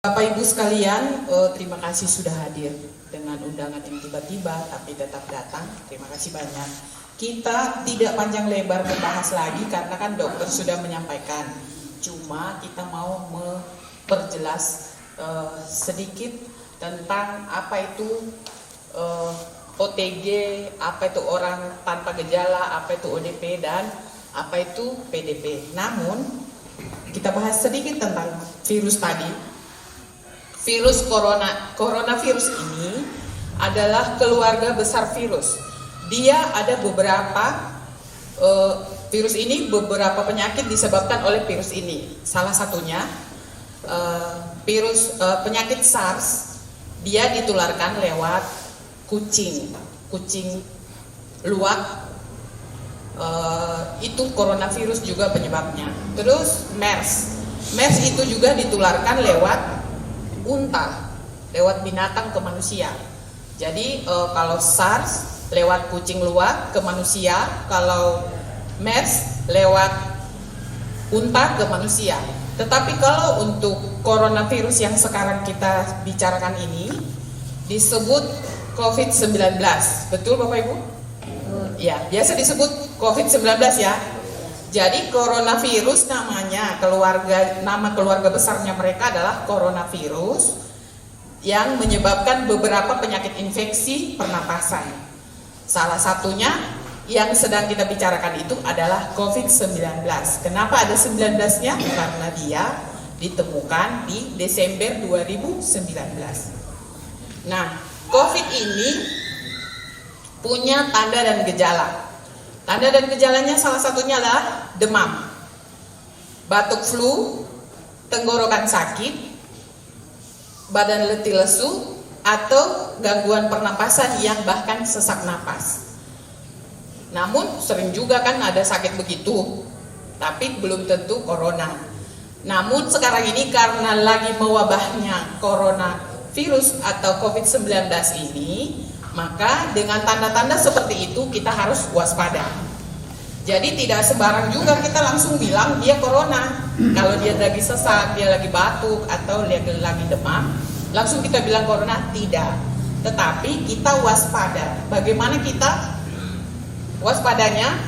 Bapak Ibu sekalian, terima kasih sudah hadir dengan undangan yang tiba-tiba tapi tetap datang. Terima kasih banyak. Kita tidak panjang lebar membahas lagi karena kan dokter sudah menyampaikan. Cuma kita mau memperjelas sedikit tentang apa itu OTG, apa itu orang tanpa gejala, apa itu ODP, dan apa itu PDP. Namun kita bahas sedikit tentang virus tadi. Virus coronavirus ini adalah keluarga besar virus. Dia ada beberapa virus ini, beberapa penyakit disebabkan oleh virus ini. Salah satunya penyakit SARS. Dia ditularkan lewat kucing luwak. Itu coronavirus juga penyebabnya. Terus MERS itu juga ditularkan lewat unta, lewat binatang ke manusia. Jadi kalau SARS lewat kucing luwak ke manusia, kalau MERS lewat unta ke manusia. Tetapi kalau untuk coronavirus yang sekarang kita bicarakan ini disebut COVID-19. Betul Bapak Ibu? Ya, biasa disebut COVID-19 ya. Jadi coronavirus nama keluarga besarnya mereka adalah coronavirus yang menyebabkan beberapa penyakit infeksi pernapasan. Salah satunya yang sedang kita bicarakan itu adalah COVID-19. Kenapa ada 19-nya? Karena dia ditemukan di Desember 2019. Nah, COVID ini punya tanda dan gejala. Tanda dan gejalanya salah satunya adalah demam, batuk flu, tenggorokan sakit, badan letih lesu, atau gangguan pernapasan yang bahkan sesak napas. Namun sering juga kan ada sakit begitu, tapi belum tentu corona. Namun sekarang ini karena lagi mewabahnya coronavirus atau COVID-19 ini, maka dengan tanda-tanda seperti itu kita harus waspada. Jadi tidak sembarang juga kita langsung bilang dia corona. Kalau dia lagi sesak, dia lagi batuk, atau dia lagi demam, langsung kita bilang corona, tidak. Tetapi kita waspada. Bagaimana kita waspadanya?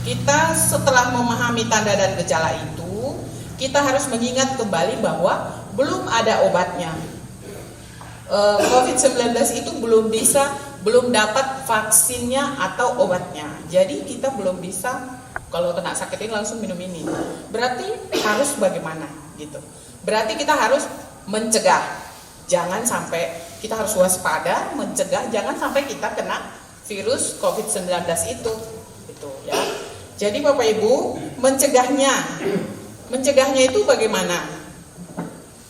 Kita setelah memahami tanda dan gejala itu, kita harus mengingat kembali bahwa belum ada obatnya. COVID-19 itu belum dapat vaksinnya atau obatnya. Jadi kita belum bisa kalau kena sakit ini langsung minum ini. Berarti harus bagaimana gitu. Berarti kita harus mencegah. Jangan sampai kita harus waspada, mencegah jangan sampai kita kena virus COVID-19 itu gitu ya. Jadi Bapak Ibu, mencegahnya itu bagaimana?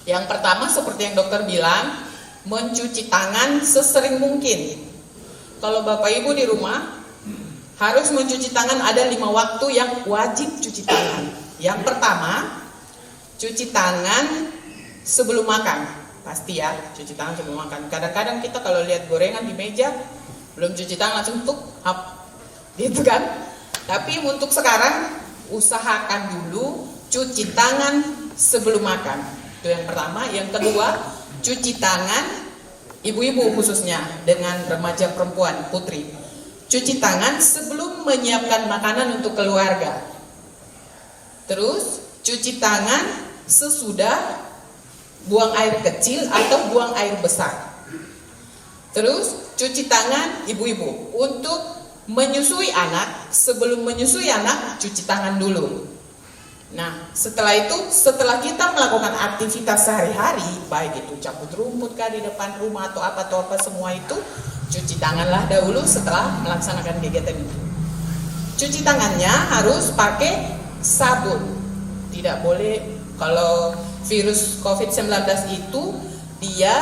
Yang pertama seperti yang dokter bilang, mencuci tangan sesering mungkin. Kalau Bapak Ibu di rumah harus mencuci tangan, ada 5 waktu yang wajib cuci tangan. Yang pertama, cuci tangan sebelum makan. Pasti ya, cuci tangan sebelum makan. Kadang-kadang kita kalau lihat gorengan di meja belum cuci tangan langsung hap gitu kan. Tapi untuk sekarang usahakan dulu cuci tangan sebelum makan. Itu yang pertama. Yang kedua, cuci tangan ibu-ibu khususnya dengan remaja perempuan putri. Cuci tangan sebelum menyiapkan makanan untuk keluarga. Terus cuci tangan sesudah buang air kecil atau buang air besar. Terus cuci tangan ibu-ibu untuk menyusui anak. Sebelum menyusui anak cuci tangan dulu. Nah, setelah itu, setelah kita melakukan aktivitas sehari-hari, baik itu cabut rumput kah di depan rumah atau apa semua itu, cuci tanganlah dahulu setelah melaksanakan kegiatan itu. Cuci tangannya harus pakai sabun. Tidak boleh, kalau virus COVID-19 itu dia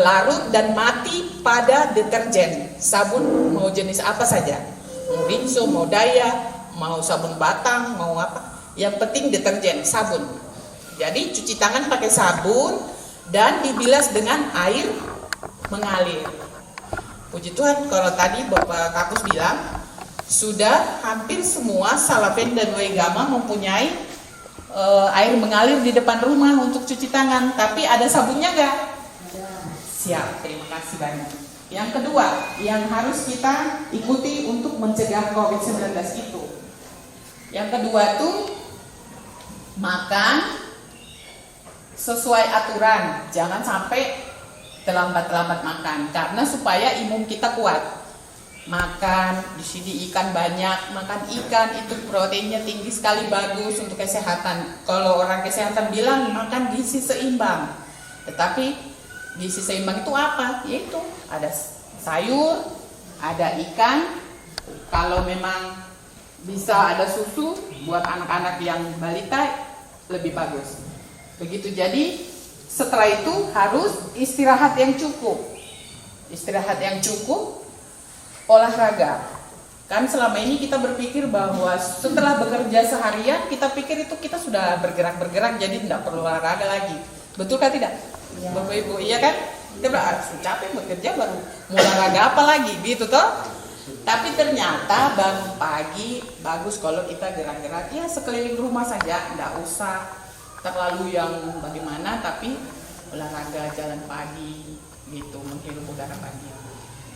larut dan mati pada deterjen. Sabun mau jenis apa saja, mau Rinso, mau Daya, mau sabun batang, mau apa. Yang penting deterjen, sabun. Jadi cuci tangan pakai sabun dan dibilas dengan air mengalir. Puji Tuhan, kalau tadi Bapak Kapus bilang sudah hampir semua Salaven dan Waigama mempunyai air mengalir di depan rumah untuk cuci tangan, tapi ada sabunnya nggak? Siap, terima kasih banyak. Yang kedua, yang harus kita ikuti untuk mencegah COVID-19 itu. Yang kedua tuh, makan sesuai aturan, jangan sampai terlambat-terlambat makan, karena supaya imun kita kuat. Makan di sini ikan banyak, makan ikan itu proteinnya tinggi sekali, bagus untuk kesehatan. Kalau orang kesehatan bilang makan gizi seimbang, tetapi gizi seimbang itu apa? Yaitu ada sayur, ada ikan, kalau memang bisa ada susu buat anak-anak yang balita lebih bagus. Begitu, jadi setelah itu harus istirahat yang cukup. Istirahat yang cukup, olahraga. Kan selama ini kita berpikir bahwa setelah bekerja seharian kita pikir itu kita sudah bergerak-bergerak jadi tidak perlu olahraga lagi. Betulkah tidak? Ya. Bapak Ibu, iya kan? Kita capek bekerja baru mau olahraga apa lagi gitu toh? Tapi ternyata bangun pagi bagus kalau kita gerak-gerak ya sekeliling rumah saja, tidak usah terlalu yang bagaimana, tapi olahraga jalan pagi gitu, menghirup udara pagi.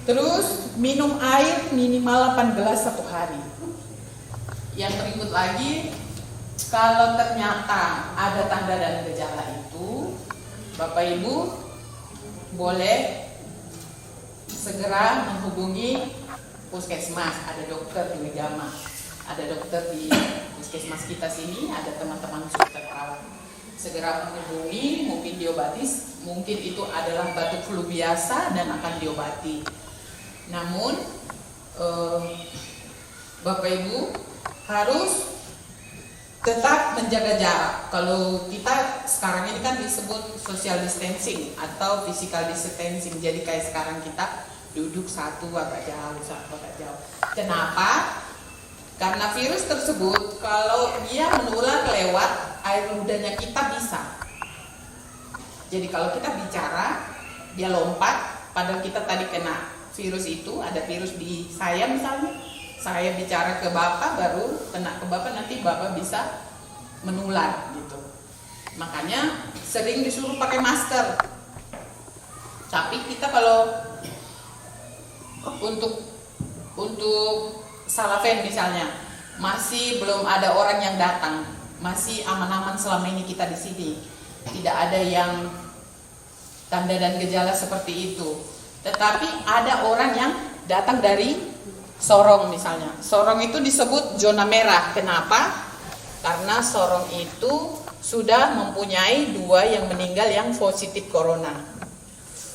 Terus minum air minimal 8 gelas satu hari. Yang berikut lagi, kalau ternyata ada tanda dan gejala itu, Bapak Ibu boleh segera menghubungi puskesmas. Ada dokter di Megama, ada dokter di puskesmas kita sini, ada teman-teman suster perawat. Segera menghubungi, mungkin diobati, mungkin itu adalah batuk flu biasa dan akan diobati. Namun Bapak Ibu harus tetap menjaga jarak. Kalau kita sekarang ini kan disebut social distancing atau physical distancing. Jadi kayak sekarang kita duduk satu agak jauh, satu agak jauh. Kenapa? Karena virus tersebut kalau dia menular lewat air ludahnya kita bisa. Jadi kalau kita bicara, dia lompat, padahal kita tadi kena virus itu, ada virus di saya misalnya, saya bicara ke Bapak baru kena ke Bapak, nanti Bapak bisa menular gitu. Makanya sering disuruh pakai masker. Tapi kita kalau untuk Salafen misalnya, masih belum ada orang yang datang, masih aman-aman selama ini kita di sini. Tidak ada yang tanda dan gejala seperti itu. Tetapi ada orang yang datang dari Sorong misalnya. Sorong itu disebut zona merah. Kenapa? Karena Sorong itu sudah mempunyai 2 yang meninggal yang positif corona.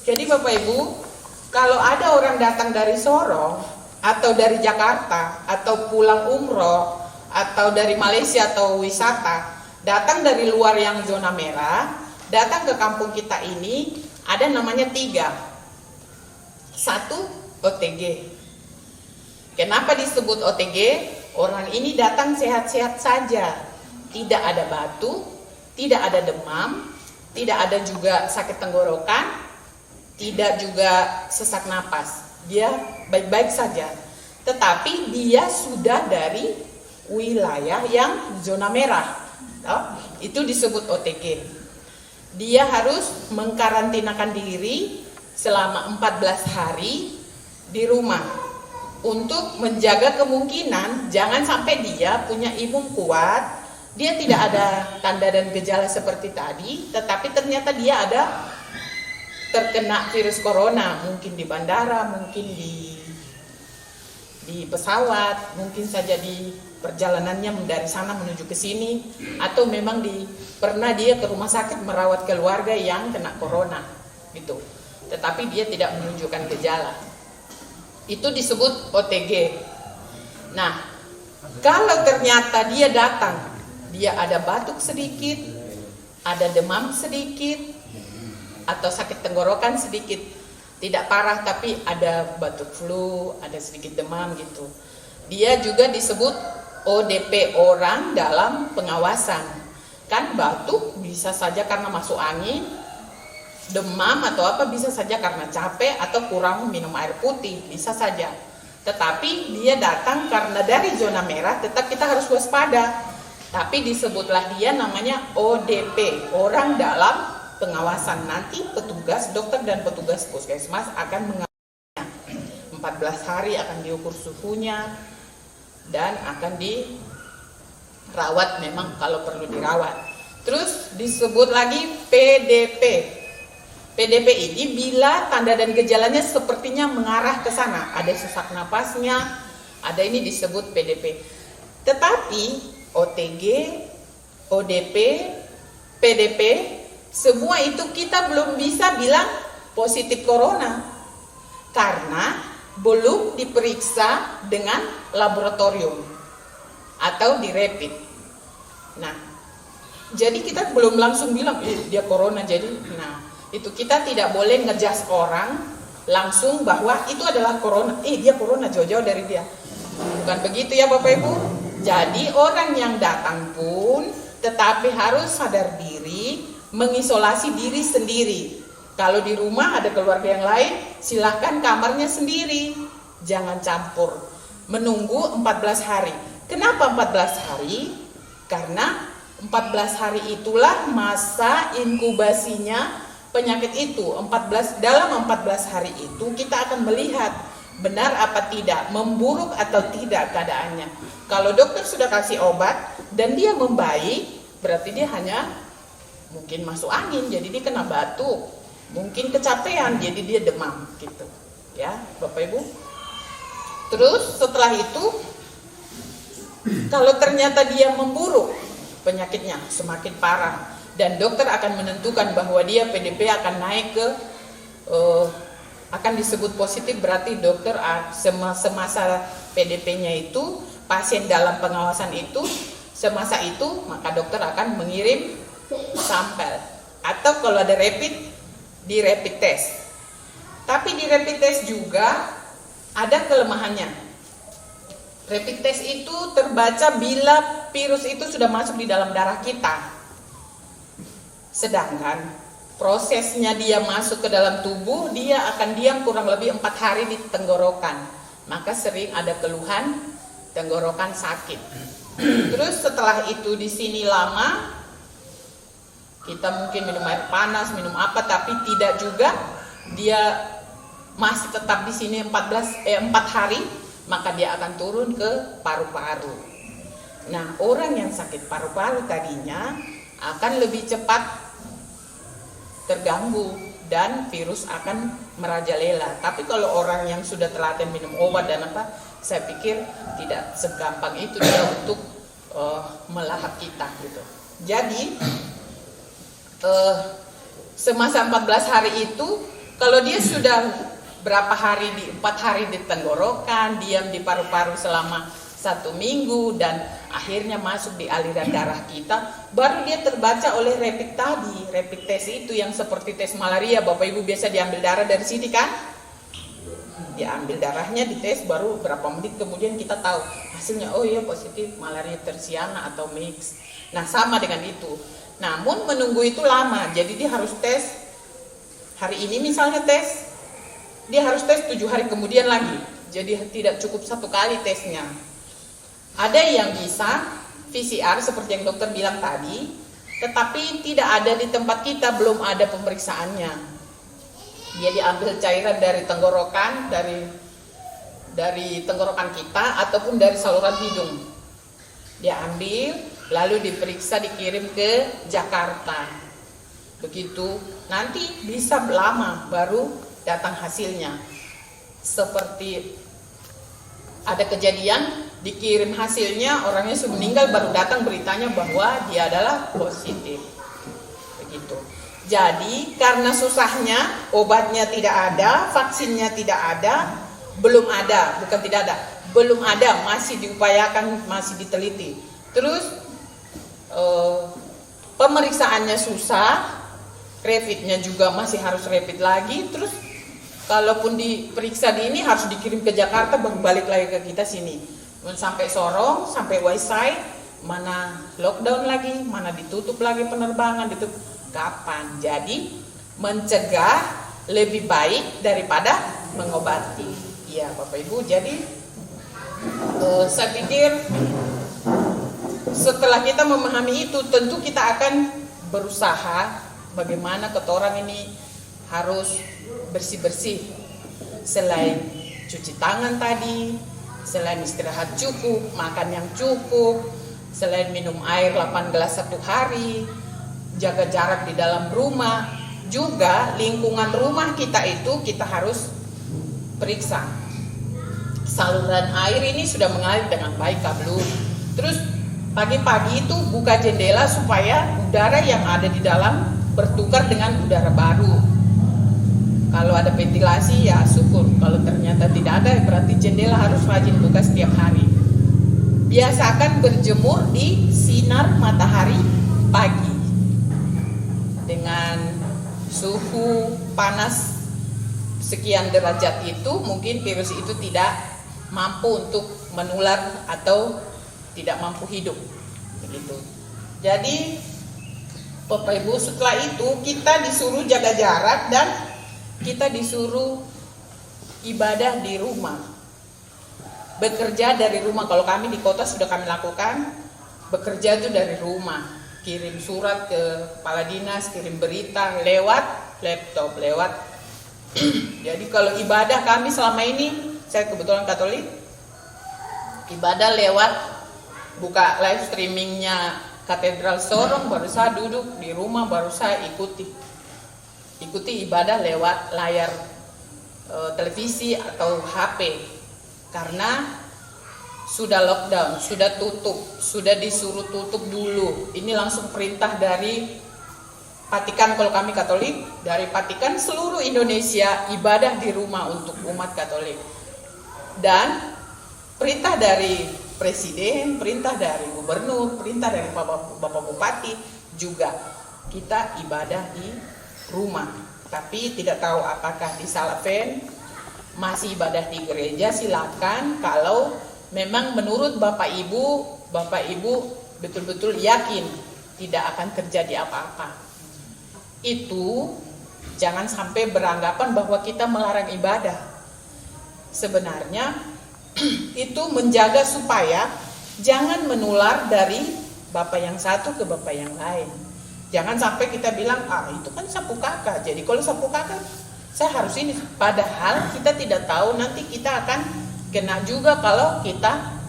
Jadi Bapak Ibu, kalau ada orang datang dari Sorong atau dari Jakarta atau pulang umroh atau dari Malaysia atau wisata, datang dari luar yang zona merah, datang ke kampung kita ini, ada namanya 3. 1, OTG. Kenapa disebut OTG? Orang ini datang sehat-sehat saja, tidak ada batuk, tidak ada demam, tidak ada juga sakit tenggorokan, tidak juga sesak napas. Dia baik-baik saja. Tetapi dia sudah dari wilayah yang zona merah. Itu disebut OTG. Dia harus mengkarantinakan diri selama 14 hari di rumah untuk menjaga kemungkinan jangan sampai dia punya imun kuat, dia tidak ada tanda dan gejala seperti tadi, tetapi ternyata dia ada terkena virus corona, mungkin di bandara, mungkin di pesawat, mungkin saja di perjalanannya dari sana menuju ke sini, atau memang pernah dia ke rumah sakit merawat keluarga yang kena corona gitu. Tetapi dia tidak menunjukkan gejala. Itu disebut OTG. Nah, kalau ternyata dia datang, dia ada batuk sedikit, ada demam sedikit, atau sakit tenggorokan sedikit, tidak parah tapi ada batuk flu, ada sedikit demam gitu. Dia juga disebut ODP, orang dalam pengawasan. Kan batuk bisa saja karena masuk angin, demam atau apa bisa saja karena capek atau kurang minum air putih, bisa saja. Tetapi dia datang karena dari zona merah, tetap kita harus waspada. Tapi disebutlah dia namanya ODP, orang dalam pengawasan. Nanti petugas dokter dan petugas puskesmas akan mengawasinya. 14 hari akan diukur suhunya dan akan dirawat memang kalau perlu dirawat. Terus disebut lagi PDP. PDP ini bila tanda dan gejalanya sepertinya mengarah ke sana, ada sesak napasnya, ada ini disebut PDP. Tetapi OTG, ODP, PDP, semua itu kita belum bisa bilang positif corona karena belum diperiksa dengan laboratorium atau di rapid. Nah, jadi kita belum langsung bilang dia corona. Itu kita tidak boleh ngejudge orang langsung bahwa itu adalah corona. Dia corona, jauh-jauh dari dia. Bukan begitu ya Bapak Ibu. Jadi orang yang datang pun tetapi harus sadar diri, mengisolasi diri sendiri. Kalau di rumah ada keluarga yang lain, silahkan kamarnya sendiri. Jangan campur. Menunggu 14 hari. Kenapa 14 hari? Karena 14 hari itulah masa inkubasinya penyakit itu. Dalam 14 hari itu kita akan melihat benar apa tidak, memburuk atau tidak keadaannya. Kalau dokter sudah kasih obat dan dia membaik, berarti dia hanya mungkin masuk angin, jadi dia kena batuk, mungkin kecapean, jadi dia demam gitu. Ya, Bapak Ibu. Terus setelah itu kalau ternyata dia memburuk penyakitnya semakin parah dan dokter akan menentukan bahwa dia PDP akan naik ke akan disebut positif, berarti dokter semasa PDP-nya itu pasien dalam pengawasan itu semasa itu maka dokter akan mengirim sampel atau kalau ada rapid di rapid test. Tapi di rapid test juga ada kelemahannya. Rapid test itu terbaca bila virus itu sudah masuk di dalam darah kita. Sedangkan prosesnya dia masuk ke dalam tubuh, dia akan diam kurang lebih 4 hari di tenggorokan. Maka sering ada keluhan tenggorokan sakit. Terus setelah itu di sini lama, kita mungkin minum air panas, minum apa, tapi tidak juga. Dia masih tetap di sini 4 hari, maka dia akan turun ke paru-paru. Nah, orang yang sakit paru-paru tadinya akan lebih cepat terganggu dan virus akan merajalela. Tapi kalau orang yang sudah telaten minum obat dan apa, saya pikir tidak segampang itu dia untuk melahap kita gitu. Jadi semasa 14 hari itu kalau dia sudah berapa hari 4 hari di tenggorokan, diam di paru-paru selama 1 minggu dan akhirnya masuk di aliran darah kita, baru dia terbaca oleh rapid tadi. Rapid test itu yang seperti tes malaria, Bapak Ibu biasa diambil darah dari sini kan? Diambil darahnya, dites, baru berapa menit kemudian kita tahu hasilnya, oh iya positif malaria tersiana atau mix. Nah, sama dengan itu. Namun menunggu itu lama, jadi dia harus tes hari ini misalnya tes, dia harus tes 7 hari kemudian lagi. Jadi tidak cukup 1 kali tesnya. Ada yang bisa PCR seperti yang dokter bilang tadi, tetapi tidak ada di tempat kita, belum ada pemeriksaannya. Dia diambil cairan dari tenggorokan, dari tenggorokan kita ataupun dari saluran hidung. Dia ambil, lalu diperiksa, dikirim ke Jakarta. Begitu, nanti bisa lama baru datang hasilnya. Seperti ada kejadian dikirim hasilnya, orangnya sudah meninggal, baru datang beritanya bahwa dia adalah positif. Begitu. Jadi karena susahnya, obatnya tidak ada, vaksinnya tidak ada, belum ada, bukan tidak ada, belum ada, masih diupayakan, masih diteliti. Terus pemeriksaannya susah, rapidnya juga masih harus rapid lagi, terus kalaupun diperiksa di ini harus dikirim ke Jakarta, baru balik lagi ke kita sini. Sampai Sorong, sampai Waisai, mana lockdown lagi, mana ditutup lagi penerbangan, ditutup kapan. Jadi mencegah lebih baik daripada mengobati. Ya Bapak Ibu, jadi saya pikir setelah kita memahami itu, tentu kita akan berusaha bagaimana ketorang ini harus bersih-bersih. Selain cuci tangan tadi, selain istirahat cukup, makan yang cukup, selain minum air 8 gelas satu hari, jaga jarak di dalam rumah, juga lingkungan rumah kita itu kita harus periksa. Saluran air ini sudah mengalir dengan baik kah belum? Terus pagi-pagi itu buka jendela supaya udara yang ada di dalam bertukar dengan udara baru. Kalau ada ventilasi ya syukur, kalau ternyata tidak ada berarti jendela harus rajin buka setiap hari. Biasakan berjemur di sinar matahari pagi dengan suhu panas sekian derajat itu, mungkin virus itu tidak mampu untuk menular atau tidak mampu hidup begitu. Jadi Bapak Ibu, setelah itu kita disuruh jaga jarak dan kita disuruh ibadah di rumah, bekerja dari rumah. Kalau kami di kota sudah kami lakukan, bekerja itu dari rumah, kirim surat ke kepala dinas, kirim berita lewat laptop, lewat jadi kalau ibadah kami selama ini, saya kebetulan Katolik, ibadah lewat buka live streamingnya Katedral Sorong, baru saya duduk di rumah, baru saya ikuti ibadah lewat layar televisi atau HP, karena sudah lockdown, sudah tutup, sudah disuruh tutup dulu. Ini langsung perintah dari Vatikan, kalau kami Katolik, dari Vatikan seluruh Indonesia ibadah di rumah untuk umat Katolik. Dan perintah dari Presiden, perintah dari Gubernur, perintah dari Bapak Bupati juga kita ibadah di rumah. Tapi tidak tahu apakah di Salaven masih ibadah di gereja, silakan. Kalau memang menurut Bapak Ibu betul-betul yakin tidak akan terjadi apa-apa, itu jangan sampai beranggapan bahwa kita melarang ibadah. Sebenarnya itu menjaga supaya jangan menular dari bapak yang satu ke bapak yang lain. Jangan sampai kita bilang, itu kan sapu kakak, jadi kalau sapu kakak saya harus ini. Padahal kita tidak tahu nanti kita akan kena juga kalau kita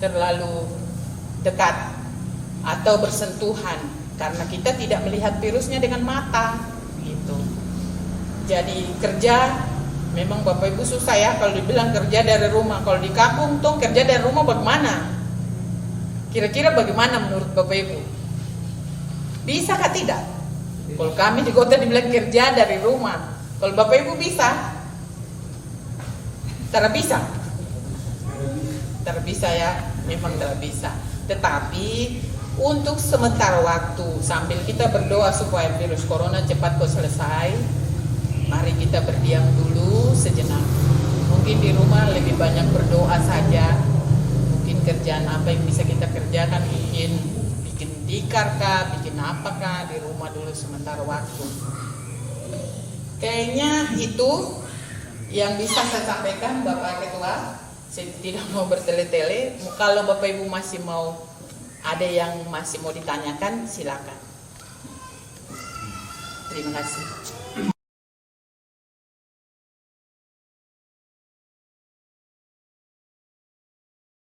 terlalu dekat atau bersentuhan, karena kita tidak melihat virusnya dengan mata gitu. Jadi kerja memang Bapak Ibu susah ya kalau dibilang kerja dari rumah. Kalau di kampung tuh kerja dari rumah bagaimana? Kira-kira bagaimana menurut Bapak Ibu? Bisa kah tidak? Kalau kami di kota dibilang kerja dari rumah, kalau Bapak Ibu bisa? Tidak bisa. Tidak bisa ya, memang tidak bisa. Tetapi untuk sementara waktu sambil kita berdoa supaya virus corona cepat selesai, mari kita berdiam dulu sejenak. Mungkin di rumah lebih banyak berdoa saja. Mungkin kerjaan apa yang bisa kita kerjakan, bikin tikar kah, bikin apakah di rumah dulu sementara waktu. Kayaknya itu yang bisa saya sampaikan Bapak Ketua. Saya tidak mau bertele-tele. Kalau Bapak Ibu masih mau, ada yang masih mau ditanyakan, silakan. Terima kasih.